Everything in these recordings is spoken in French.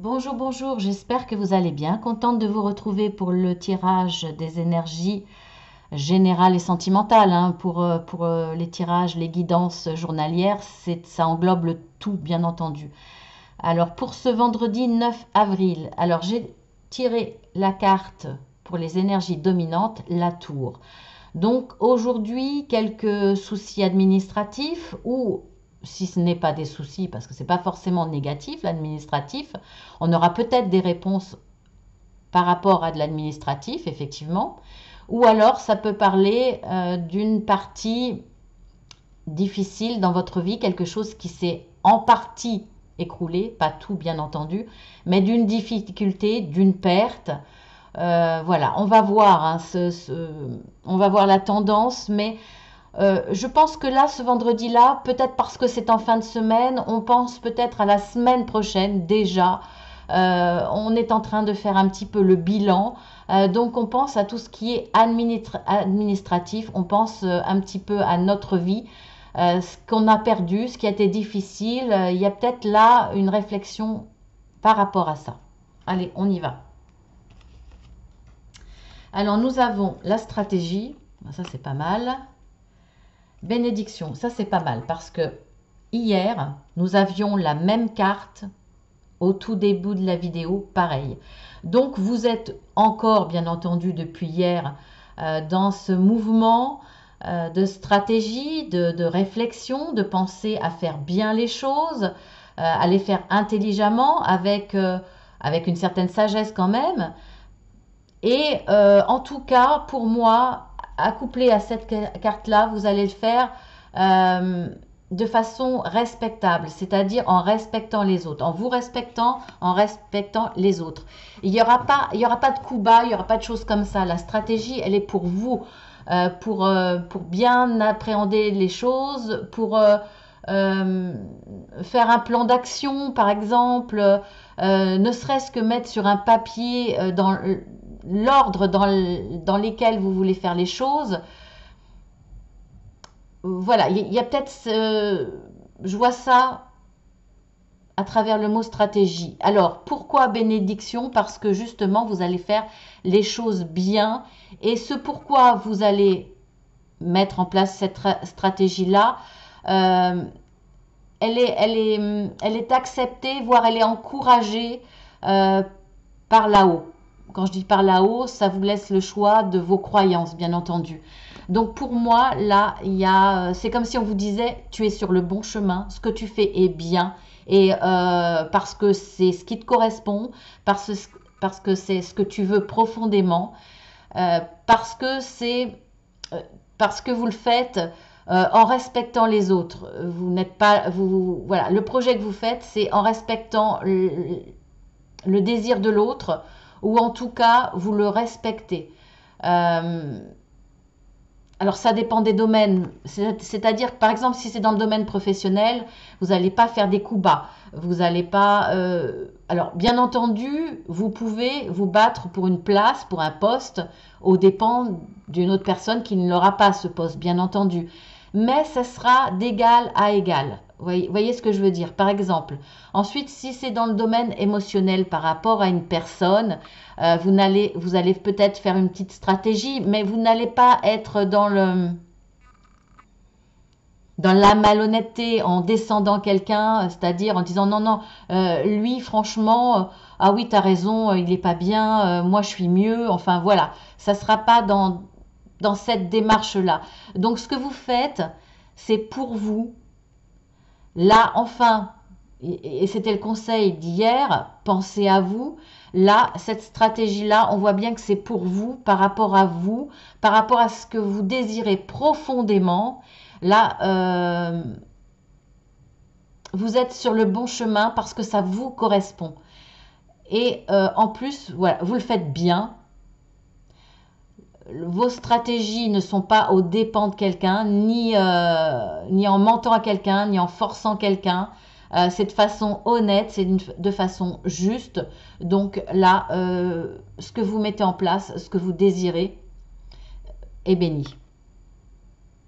Bonjour, bonjour, j'espère que vous allez bien. Contente de vous retrouver pour le tirage des énergies générales et sentimentales, hein. Pour les tirages, les guidances journalières, ça englobe le tout, bien entendu. Alors, pour ce vendredi 9 avril, alors j'ai tiré la carte pour les énergies dominantes, la tour. Donc, aujourd'hui, quelques soucis administratifs ou si ce n'est pas des soucis, parce que ce n'est pas forcément négatif, l'administratif, on aura peut-être des réponses par rapport à de l'administratif, effectivement, ou alors ça peut parler d'une partie difficile dans votre vie, quelque chose qui s'est en partie écroulé, pas tout bien entendu, mais d'une difficulté, d'une perte. Voilà, on va voir, hein, on va voir la tendance, mais je pense que là, ce vendredi-là, peut-être parce que c'est en fin de semaine, on pense peut-être à la semaine prochaine déjà. On est en train de faire un petit peu le bilan. Donc on pense à tout ce qui est administratif, on pense un petit peu à notre vie, ce qu'on a perdu, ce qui a été difficile. Il y a peut-être là une réflexion par rapport à ça. Allez, on y va. Alors nous avons la stratégie, ça c'est pas mal. Bénédiction, ça c'est pas mal parce que hier, nous avions la même carte au tout début de la vidéo, pareil. Donc vous êtes encore, bien entendu, depuis hier, dans ce mouvement de stratégie, de réflexion, de penser à faire bien les choses, à les faire intelligemment, avec une certaine sagesse quand même. Et en tout cas, pour moi, accouplé à cette carte-là, vous allez le faire euh, de façon respectable, c'est-à-dire en respectant les autres, en vous respectant, en respectant les autres. Il y aura pas de coup bas, il n'y aura pas de choses comme ça. La stratégie, elle est pour vous, pour bien appréhender les choses, pour euh, faire un plan d'action, par exemple, ne serait-ce que mettre sur un papier dans l'ordre dans lesquels vous voulez faire les choses. Voilà, il y a peut-être, je vois ça à travers le mot stratégie. Alors, pourquoi bénédiction? Parce que justement, vous allez faire les choses bien. Et ce pourquoi vous allez mettre en place cette stratégie-là, euh, elle est acceptée, voire elle est encouragée euh, par là-haut. Quand je dis par là-haut, ça vous laisse le choix de vos croyances, bien entendu. Donc pour moi, là, c'est comme si on vous disait, tu es sur le bon chemin, ce que tu fais est bien, et parce que c'est ce qui te correspond, parce que c'est ce que tu veux profondément, euh, parce que c'est euh, parce que vous le faites en respectant les autres. Vous n'êtes pas, voilà, le projet que vous faites, c'est en respectant le désir de l'autre, ou en tout cas, vous le respectez. Euh, alors ça dépend des domaines, c'est-à-dire par exemple si c'est dans le domaine professionnel, vous n'allez pas faire des coups bas, vous n'allez pas... alors bien entendu, vous pouvez vous battre pour une place, pour un poste, aux dépens d'une autre personne qui ne l'aura pas ce poste, bien entendu. Mais ça sera d'égal à égal. Voyez ce que je veux dire. Par exemple, ensuite, si c'est dans le domaine émotionnel par rapport à une personne, vous allez peut-être faire une petite stratégie, mais vous n'allez pas être dans la malhonnêteté en descendant quelqu'un, c'est-à-dire en disant non, non, lui, franchement, ah oui, t'as raison, il n'est pas bien, moi je suis mieux, enfin voilà, ça ne sera pas dans cette démarche-là. Donc ce que vous faites, c'est pour vous. Là, enfin, et c'était le conseil d'hier, pensez à vous. Là, cette stratégie-là, on voit bien que c'est pour vous, par rapport à vous, par rapport à ce que vous désirez profondément. Là, vous êtes sur le bon chemin parce que ça vous correspond. Et en plus, voilà, vous le faites bien. Vos stratégies ne sont pas aux dépens de quelqu'un, ni en mentant à quelqu'un, ni en forçant quelqu'un. C'est de façon honnête, c'est de façon juste. Donc là, ce que vous mettez en place, ce que vous désirez, est béni.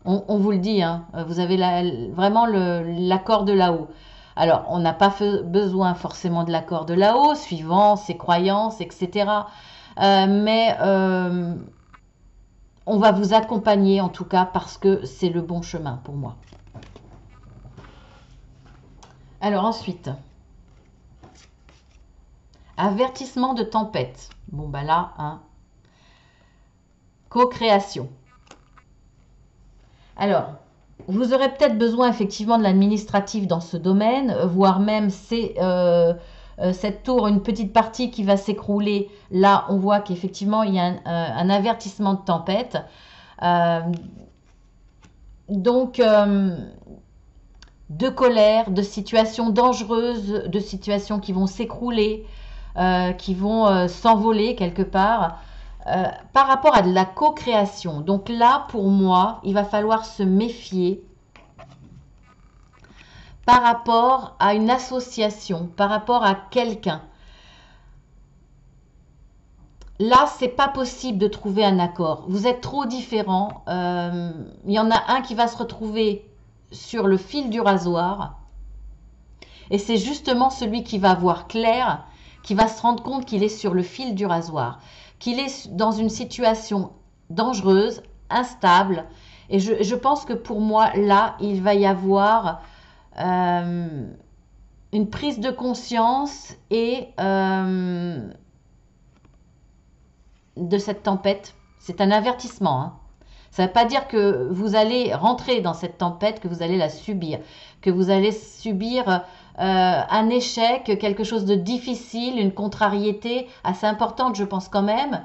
On vous le dit, hein, vous avez vraiment l'accord de là-haut. Alors, on n'a pas besoin forcément de l'accord de là-haut, suivant ses croyances, etc. Mais on va vous accompagner en tout cas parce que c'est le bon chemin pour moi. Alors ensuite, avertissement de tempête. Bon, bah là, hein, co-création. Alors, vous aurez peut-être besoin effectivement de l'administratif dans ce domaine, voire même cette tour, une petite partie qui va s'écrouler. Là, on voit qu'effectivement, il y a un avertissement de tempête. Donc, de colère, de situations dangereuses, de situations qui vont s'écrouler, qui vont s'envoler quelque part. Par rapport à de la co-création. Donc là, pour moi, il va falloir se méfier par rapport à une association, par rapport à quelqu'un. Là, c'est pas possible de trouver un accord. Vous êtes trop différents. Il y en a un qui va se retrouver sur le fil du rasoir. Et c'est justement celui qui va voir clair, qui va se rendre compte qu'il est sur le fil du rasoir, qu'il est dans une situation dangereuse, instable. Et je pense que pour moi, là, il va y avoir une prise de conscience et de cette tempête. C'est un avertissement, hein. Ça ne veut pas dire que vous allez rentrer dans cette tempête, que vous allez la subir, que vous allez subir un échec, quelque chose de difficile, une contrariété assez importante, je pense quand même.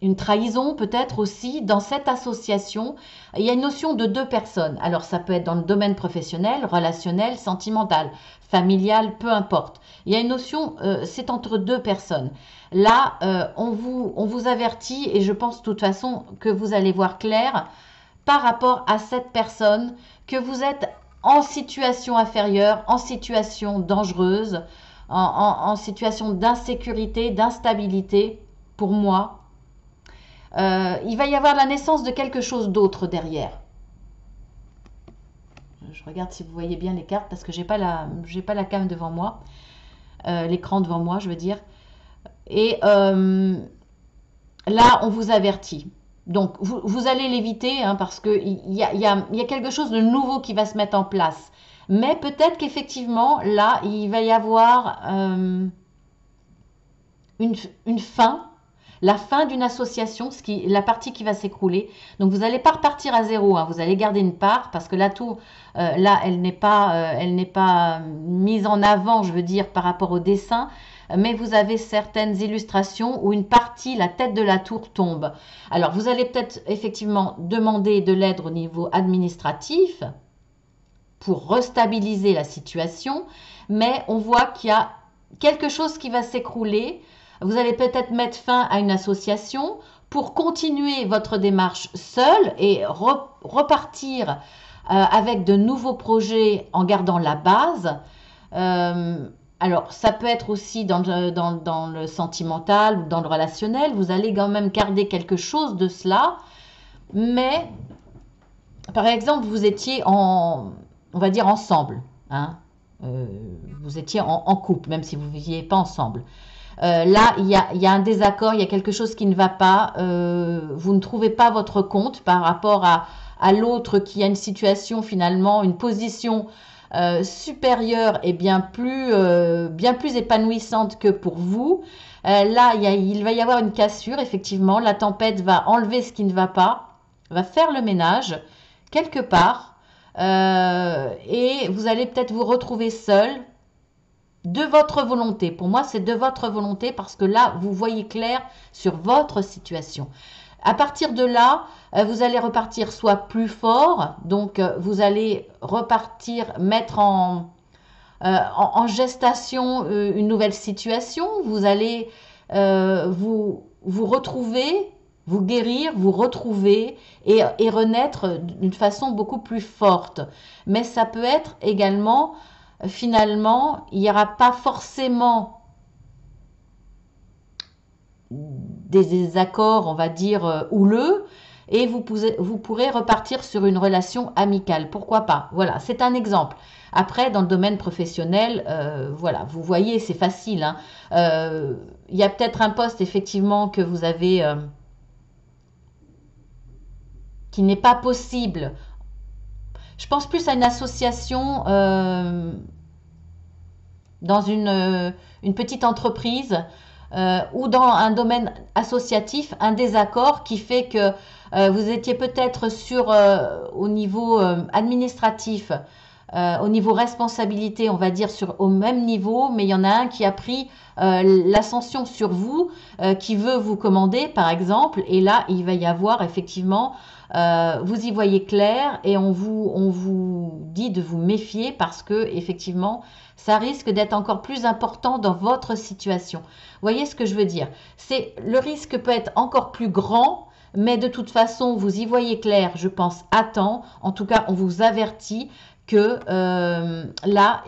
Une trahison peut-être aussi dans cette association. Il y a une notion de deux personnes. Alors ça peut être dans le domaine professionnel, relationnel, sentimental, familial, peu importe. Il y a une notion, c'est entre deux personnes. Là, on vous avertit et je pense de toute façon que vous allez voir clair par rapport à cette personne, que vous êtes en situation inférieure, en situation dangereuse, en situation d'insécurité, d'instabilité, pour moi. Il va y avoir la naissance de quelque chose d'autre derrière. Je regarde si vous voyez bien les cartes parce que j'ai pas la cam devant moi, l'écran devant moi, je veux dire. Et là, on vous avertit. Donc, vous allez l'éviter hein, parce qu'il y a quelque chose de nouveau qui va se mettre en place. Mais peut-être qu'effectivement, là, il va y avoir une fin, la fin d'une association, la partie qui va s'écrouler. Donc, vous n'allez pas repartir à zéro, hein, vous allez garder une part parce que la tour, là, elle n'est pas mise en avant, je veux dire, par rapport au dessin. Mais vous avez certaines illustrations où une partie, la tête de la tour tombe. Alors, vous allez peut-être effectivement demander de l'aide au niveau administratif pour restabiliser la situation, mais on voit qu'il y a quelque chose qui va s'écrouler. Vous allez peut-être mettre fin à une association pour continuer votre démarche seul et repartir avec de nouveaux projets en gardant la base. Alors, ça peut être aussi dans le sentimental ou dans le relationnel. Vous allez quand même garder quelque chose de cela. Mais, par exemple, vous étiez on va dire ensemble. Hein, vous étiez en couple, même si vous ne viviez pas ensemble. Là, il y a un désaccord, il y a quelque chose qui ne va pas. Vous ne trouvez pas votre compte par rapport à l'autre qui a une situation finalement, une position supérieure et bien plus épanouissante que pour vous. Là, il va y avoir une cassure, effectivement. La tempête va enlever ce qui ne va pas, va faire le ménage quelque part. Et vous allez peut-être vous retrouver seul de votre volonté. Pour moi, c'est de votre volonté parce que là, vous voyez clair sur votre situation. À partir de là, vous allez repartir soit plus fort, donc vous allez repartir, mettre en gestation une nouvelle situation. Vous allez vous retrouver, vous guérir, vous retrouver et renaître d'une façon beaucoup plus forte. Mais ça peut être également, finalement, il n'y aura pas forcément des désaccords, on va dire, houleux, et vous pourrez repartir sur une relation amicale. Pourquoi pas? Voilà, c'est un exemple. Après, dans le domaine professionnel, voilà, vous voyez, c'est facile, hein. Il y a peut-être un poste, effectivement, que vous avez, qui n'est pas possible. Je pense plus à une association dans une petite entreprise ou dans un domaine associatif, un désaccord qui fait que vous étiez peut-être au niveau administratif, au niveau responsabilité, on va dire au même niveau, mais il y en a un qui a pris l'ascension sur vous, qui veut vous commander par exemple, et là il va y avoir effectivement, vous y voyez clair et on vous dit de vous méfier parce que effectivement ça risque d'être encore plus important dans votre situation. Vous voyez ce que je veux dire? Le risque peut être encore plus grand, mais de toute façon, vous y voyez clair, je pense, à temps. En tout cas, on vous avertit que là,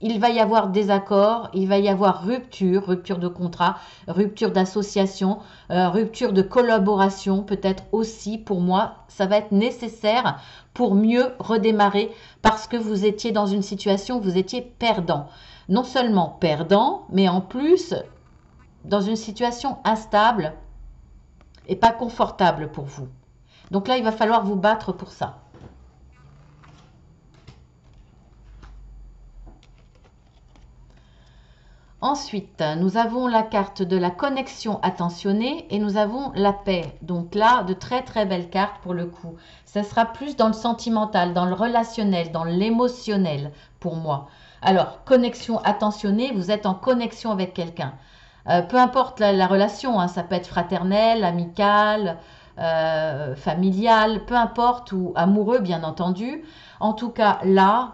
il va y avoir désaccord, il va y avoir rupture de contrat, rupture d'association, rupture de collaboration, peut-être aussi pour moi, ça va être nécessaire pour mieux redémarrer parce que vous étiez dans une situation où vous étiez perdant. Non seulement perdant, mais en plus dans une situation instable et pas confortable pour vous. Donc là, il va falloir vous battre pour ça. Ensuite, nous avons la carte de la connexion attentionnée et nous avons la paix. Donc là, de très très belles cartes pour le coup. Ça sera plus dans le sentimental, dans le relationnel, dans l'émotionnel pour moi. Alors, connexion attentionnée, vous êtes en connexion avec quelqu'un. Peu importe la relation, hein, ça peut être fraternel, amical, familial, peu importe, ou amoureux bien entendu. En tout cas, là,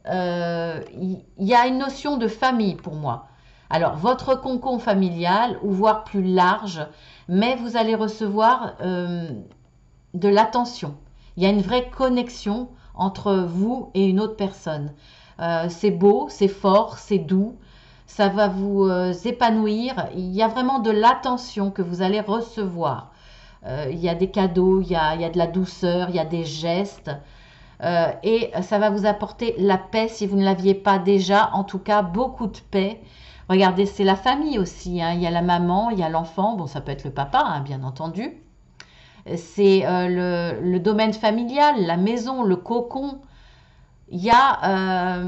il y a une notion de famille pour moi. Alors, votre cocon familial, ou voire plus large, mais vous allez recevoir de l'attention. Il y a une vraie connexion entre vous et une autre personne. C'est beau, c'est fort, c'est doux, ça va vous épanouir. Il y a vraiment de l'attention que vous allez recevoir. Il y a des cadeaux, il y a de la douceur, il y a des gestes. Et ça va vous apporter la paix si vous ne l'aviez pas déjà, en tout cas beaucoup de paix. Regardez, c'est la famille aussi, hein. Il y a la maman, il y a l'enfant, bon ça peut être le papa, hein, bien entendu. C'est le domaine familial, la maison, le cocon. Il y a,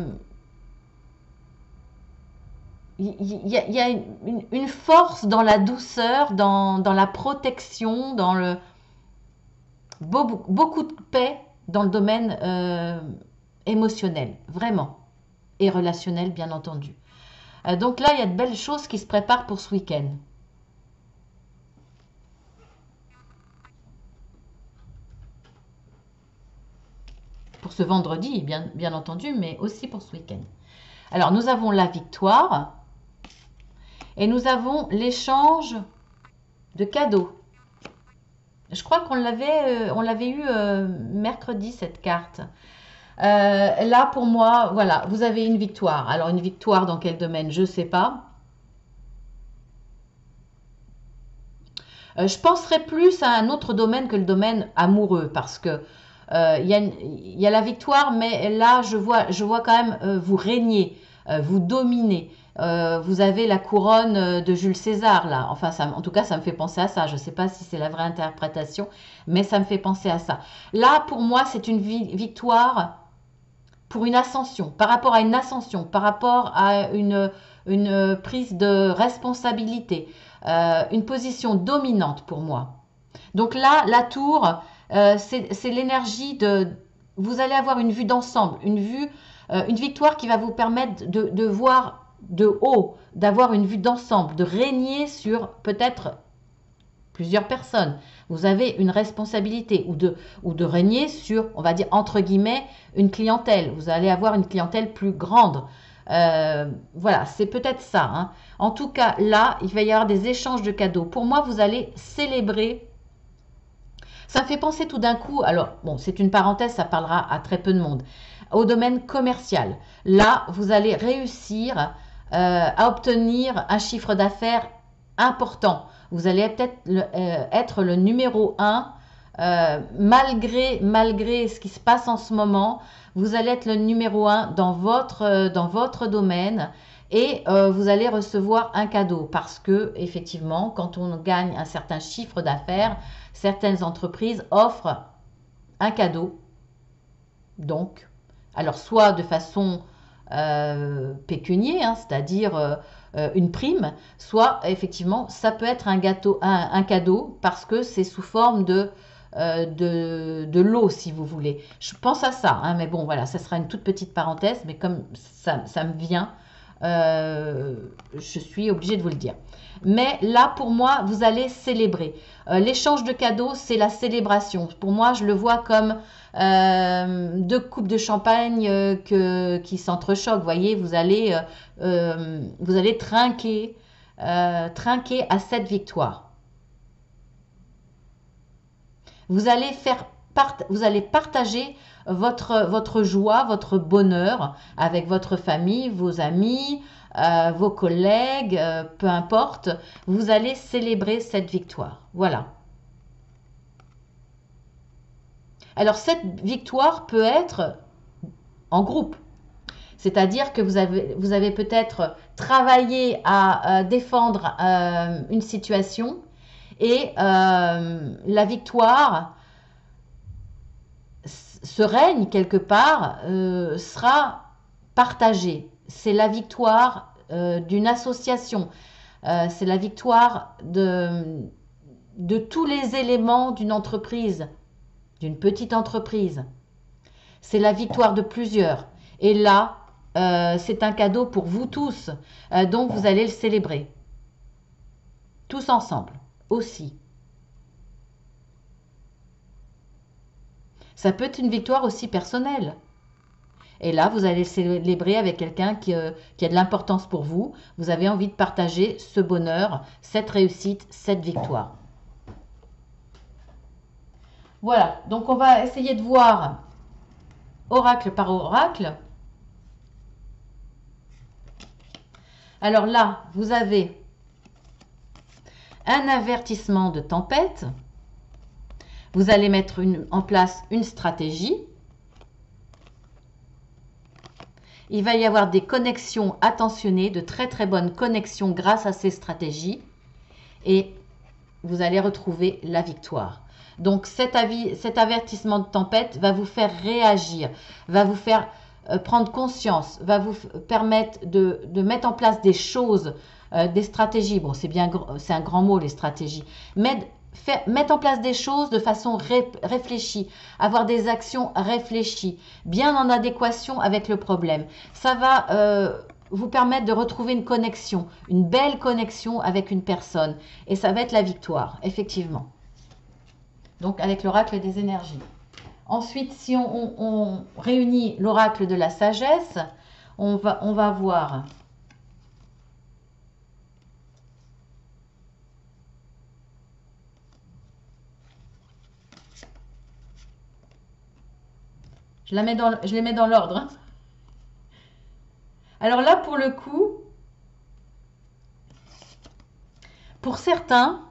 il y a une force dans la douceur, dans la protection, beaucoup de paix dans le domaine émotionnel, vraiment, et relationnel, bien entendu. Donc là, il y a de belles choses qui se préparent pour ce week-end. Pour ce vendredi, bien entendu, mais aussi pour ce week-end. Alors, nous avons la victoire et nous avons l'échange de cadeaux. Je crois qu'on l'avait eu mercredi, cette carte. Là, pour moi, voilà, vous avez une victoire. Alors, une victoire dans quel domaine? Je ne sais pas. Je penserais plus à un autre domaine que le domaine amoureux parce que il y a la victoire, mais là, je vois quand même vous régner, vous dominer. Vous avez la couronne de Jules César, là. Enfin, en tout cas, ça me fait penser à ça. Je ne sais pas si c'est la vraie interprétation, mais ça me fait penser à ça. Là, pour moi, c'est une victoire pour une ascension, par rapport à une ascension, par rapport à une prise de responsabilité, une position dominante pour moi. Donc là, la tour, c'est l'énergie de... Vous allez avoir une vue d'ensemble, une victoire qui va vous permettre de voir de haut, d'avoir une vue d'ensemble, de régner sur peut-être plusieurs personnes. Vous avez une responsabilité ou de régner sur, on va dire, entre guillemets, une clientèle. Vous allez avoir une clientèle plus grande. Voilà, c'est peut-être ça, hein. En tout cas, là, il va y avoir des échanges de cadeaux. Pour moi, vous allez célébrer. Ça me fait penser tout d'un coup, alors, bon, c'est une parenthèse, ça parlera à très peu de monde, au domaine commercial. Là, vous allez réussir à obtenir un chiffre d'affaires important. Vous allez peut-être être le numéro un, malgré ce qui se passe en ce moment. Vous allez être le numéro un dans votre domaine et vous allez recevoir un cadeau parce que, effectivement, quand on gagne un certain chiffre d'affaires, certaines entreprises offrent un cadeau. Donc, alors soit de façon pécunier, hein, c'est-à-dire une prime, soit effectivement ça peut être un cadeau parce que c'est sous forme de lot, si vous voulez. Je pense à ça, hein, mais bon voilà, ça sera une toute petite parenthèse, mais comme ça me vient, je suis obligée de vous le dire. Mais là, pour moi, vous allez célébrer. L'échange de cadeaux, c'est la célébration. Pour moi, je le vois comme deux coupes de champagne qui s'entrechoquent. Vous voyez, vous allez trinquer à cette victoire. Vous allez partager votre joie, votre bonheur avec votre famille, vos amis, vos collègues, peu importe. Vous allez célébrer cette victoire. Voilà. Alors cette victoire peut être en groupe. C'est-à-dire que vous avez peut-être travaillé à défendre une situation et la victoire, ce règne quelque part, sera partagée. C'est la victoire d'une association. C'est la victoire de tous les éléments d'une entreprise, d'une petite entreprise. C'est la victoire de plusieurs. Et là, c'est un cadeau pour vous tous. Donc, vous allez le célébrer. Tous ensemble, aussi. Ça peut être une victoire aussi personnelle. Et là, vous allez célébrer avec quelqu'un qui a de l'importance pour vous. Vous avez envie de partager ce bonheur, cette réussite, cette victoire. Voilà, donc on va essayer de voir oracle par oracle. Alors là, vous avez un avertissement de tempête. Vous allez mettre en place une stratégie. Il va y avoir des connexions attentionnées, de très très bonnes connexions grâce à ces stratégies. Et vous allez retrouver la victoire. Donc cet avertissement de tempête va vous faire réagir, va vous faire prendre conscience, va vous permettre de mettre en place des choses, des stratégies. Bon, c'est un grand mot, les stratégies. Mettre en place des choses de façon réfléchie, avoir des actions réfléchies, bien en adéquation avec le problème. Ça va vous permettre de retrouver une connexion, une belle connexion avec une personne. Et ça va être la victoire, effectivement. Donc avec l'oracle des énergies. Ensuite, si on réunit l'oracle de la sagesse, on va voir je les mets dans l'ordre. Hein. Alors là, pour le coup, pour certains,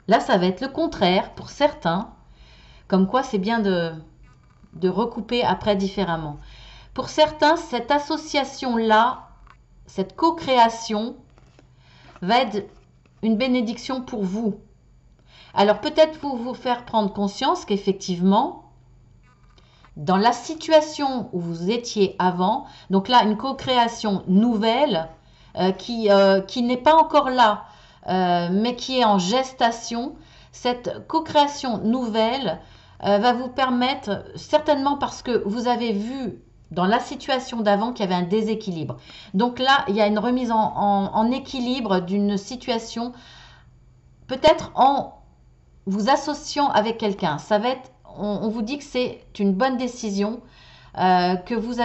là, ça va être le contraire. Pour certains, comme quoi c'est bien de recouper après différemment. Pour certains, cette association-là, cette co-création, va être une bénédiction pour vous. Alors peut-être vous faire prendre conscience qu'effectivement, dans la situation où vous étiez avant, donc là, une co-création nouvelle qui n'est pas encore là, mais qui est en gestation, cette co-création nouvelle va vous permettre, certainement parce que vous avez vu dans la situation d'avant qu'il y avait un déséquilibre. Donc là, il y a une remise en équilibre d'une situation, peut-être en vous associant avec quelqu'un. Ça va être, on vous dit que c'est une bonne décision, que vous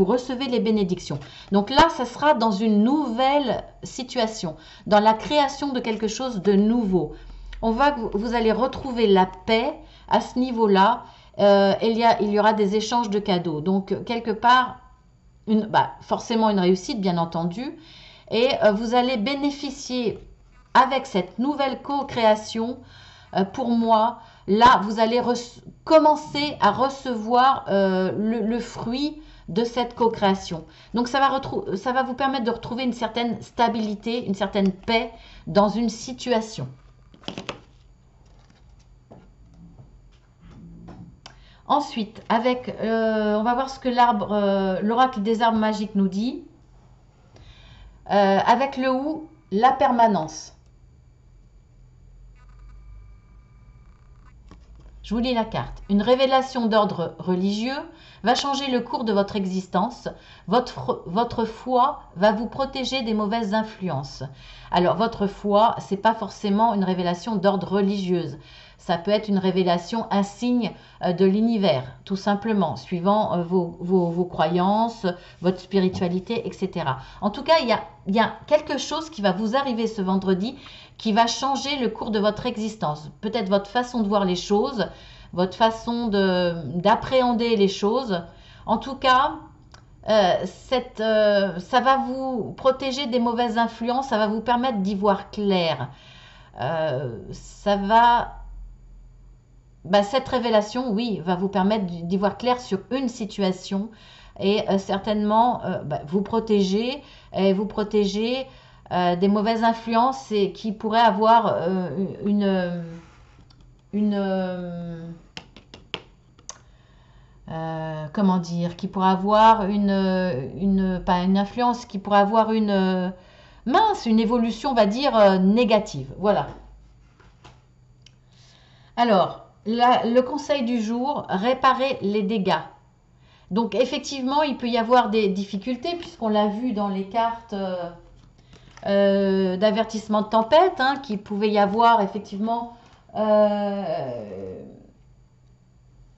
recevez les bénédictions. Donc là, ça sera dans une nouvelle situation, dans la création de quelque chose de nouveau. Vous allez retrouver la paix à ce niveau-là. Il y aura des échanges de cadeaux. Donc, quelque part, forcément une réussite, bien entendu. et vous allez bénéficier avec cette nouvelle co-création. Pour moi, là, vous allez commencer à recevoir le fruit de cette co-création. Donc, ça va vous permettre de retrouver une certaine stabilité, une certaine paix dans une situation. Ensuite, on va voir ce que l'oracle des arbres magiques nous dit. Avec le ou, la permanence. Je vous lis la carte. Une révélation d'ordre religieux va changer le cours de votre existence. Votre foi va vous protéger des mauvaises influences. Alors, votre foi, ce n'est pas forcément une révélation d'ordre religieuse. Ça peut être une révélation, un signe de l'univers, tout simplement, suivant vos croyances, votre spiritualité, etc. En tout cas, il y a quelque chose qui va vous arriver ce vendredi qui va changer le cours de votre existence. Peut-être votre façon de voir les choses, votre façon d'appréhender les choses. En tout cas, ça va vous protéger des mauvaises influences, ça va vous permettre d'y voir clair. Cette révélation, oui, va vous permettre d'y voir clair sur une situation et certainement vous protéger des mauvaises influences et qui pourraient avoir comment dire, qui pourrait avoir pas une influence, qui pourrait avoir une évolution, on va dire, négative. Voilà. Alors, le conseil du jour, réparer les dégâts. Donc, effectivement, il peut y avoir des difficultés, puisqu'on l'a vu dans les cartes d'avertissement de tempête, hein, qu'il pouvait y avoir effectivement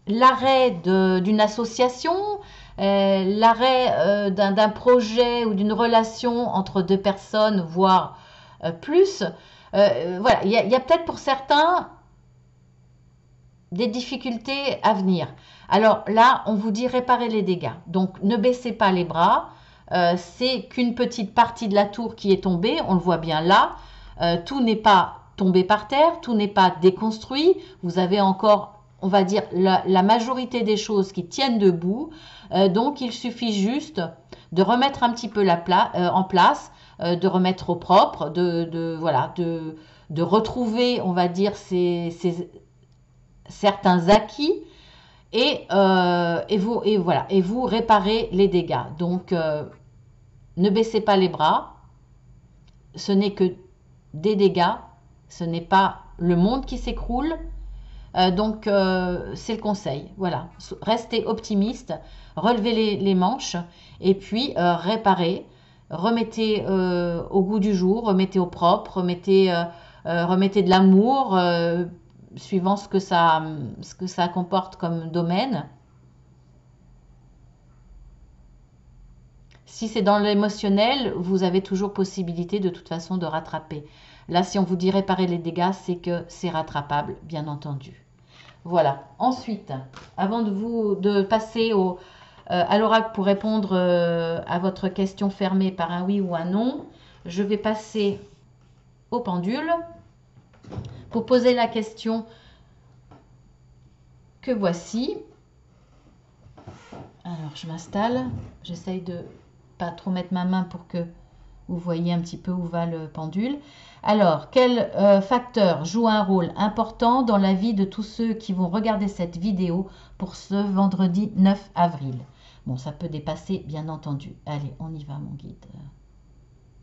l'arrêt d'une association, l'arrêt d'un projet ou d'une relation entre deux personnes, voire plus. Voilà, il y a peut-être pour certains des difficultés à venir. Alors là, on vous dit réparer les dégâts. Donc ne baissez pas les bras. C'est qu'une petite partie de la tour qui est tombée, on le voit bien là. Tout n'est pas tombé par terre, tout n'est pas déconstruit. Vous avez encore, on va dire, la majorité des choses qui tiennent debout. Donc il suffit juste de remettre un petit peu en place, de remettre au propre, de retrouver, on va dire, certains acquis et vous réparez les dégâts. Donc ne baissez pas les bras, ce n'est que des dégâts, ce n'est pas le monde qui s'écroule. Donc c'est le conseil. Voilà, restez optimiste, relevez les manches et puis réparez, remettez au goût du jour, remettez au propre, remettez de l'amour. Suivant ce que ça comporte comme domaine. Si c'est dans l'émotionnel, vous avez toujours possibilité de toute façon de rattraper. Là, si on vous dit réparer les dégâts, c'est que c'est rattrapable, bien entendu. Voilà. Ensuite, avant de passer à l'oracle pour répondre à votre question fermée par un oui ou un non, je vais passer au pendule pour poser la question que voici. Alors, je m'installe. J'essaye de pas trop mettre ma main pour que vous voyez un petit peu où va le pendule. Alors, quel facteur joue un rôle important dans la vie de tous ceux qui vont regarder cette vidéo pour ce vendredi 9 avril? Bon, ça peut dépasser, bien entendu. Allez, on y va, mon guide.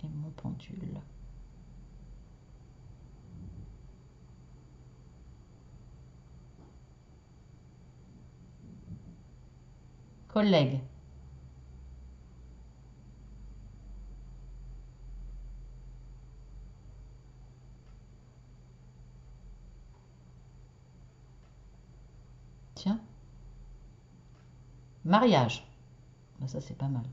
Et mon pendule. Collègue. Tiens. Mariage. Ça, c'est pas mal.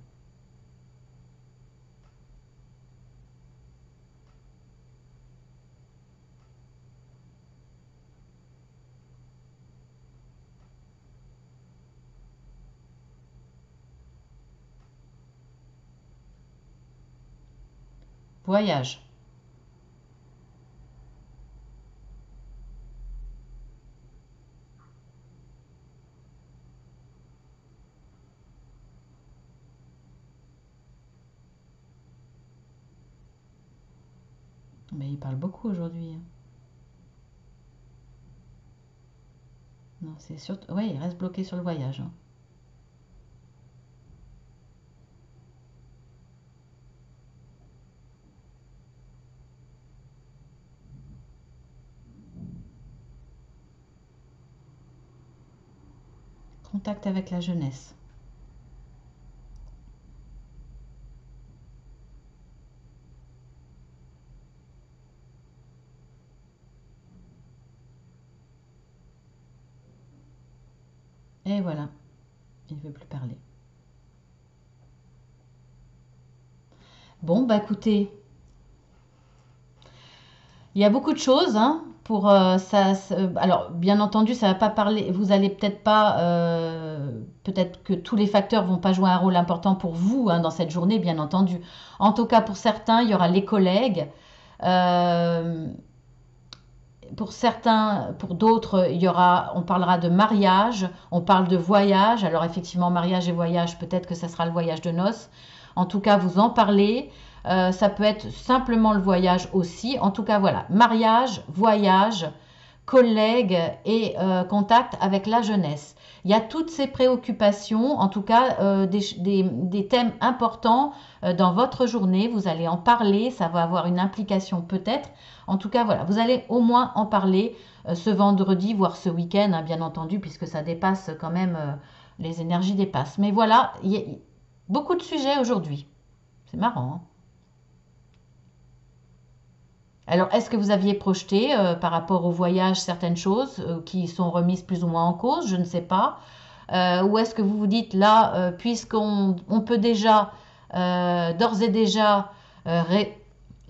Voyage. Mais il parle beaucoup aujourd'hui. Non, c'est surtout... Oui, il reste bloqué sur le voyage. Hein. Contact avec la jeunesse. Et voilà, il ne veut plus parler. Bon, bah écoutez, il y a beaucoup de choses hein, pour ça. Alors, bien entendu, ça va pas parler. Vous allez peut-être pas, peut-être que tous les facteurs vont pas jouer un rôle important pour vous hein, dans cette journée, bien entendu. En tout cas, pour certains, il y aura les collègues. Euh, pour certains, pour d'autres, il y aura, on parlera de mariage, on parle de voyage. Alors effectivement, mariage et voyage, peut-être que ça sera le voyage de noces. En tout cas, vous en parlez. Ça peut être simplement le voyage aussi. En tout cas, voilà, mariage, voyage, collègues et contact avec la jeunesse. Il y a toutes ces préoccupations, en tout cas des thèmes importants dans votre journée. Vous allez en parler, ça va avoir une implication peut-être. En tout cas, voilà, vous allez au moins en parler ce vendredi, voire ce week-end, hein, bien entendu, puisque ça dépasse quand même, les énergies dépassent. Mais voilà, il y a beaucoup de sujets aujourd'hui. C'est marrant, hein. Alors, est-ce que vous aviez projeté par rapport au voyage certaines choses qui sont remises plus ou moins en cause? Je ne sais pas. Ou est-ce que vous vous dites là, puisqu'on peut déjà, d'ores et déjà,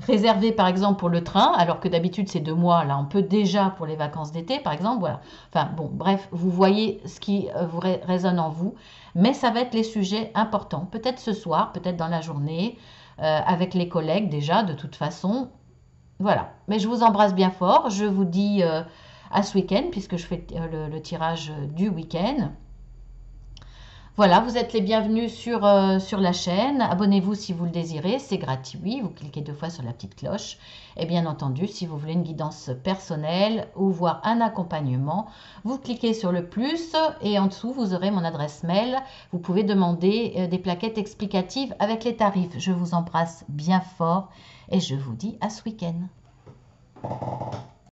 réserver par exemple pour le train, alors que d'habitude c'est 2 mois, là on peut déjà pour les vacances d'été par exemple, voilà. Enfin bon, bref, vous voyez ce qui vous résonne en vous, mais ça va être les sujets importants. Peut-être ce soir, peut-être dans la journée, avec les collègues déjà, de toute façon. Voilà, mais je vous embrasse bien fort. Je vous dis à ce week-end, puisque je fais le tirage du week-end. Voilà, vous êtes les bienvenus sur la chaîne. Abonnez-vous si vous le désirez, c'est gratuit. Vous cliquez 2 fois sur la petite cloche. Et bien entendu, si vous voulez une guidance personnelle ou voir un accompagnement, vous cliquez sur le plus et en dessous, vous aurez mon adresse mail. Vous pouvez demander des plaquettes explicatives avec les tarifs. Je vous embrasse bien fort et je vous dis à ce week-end.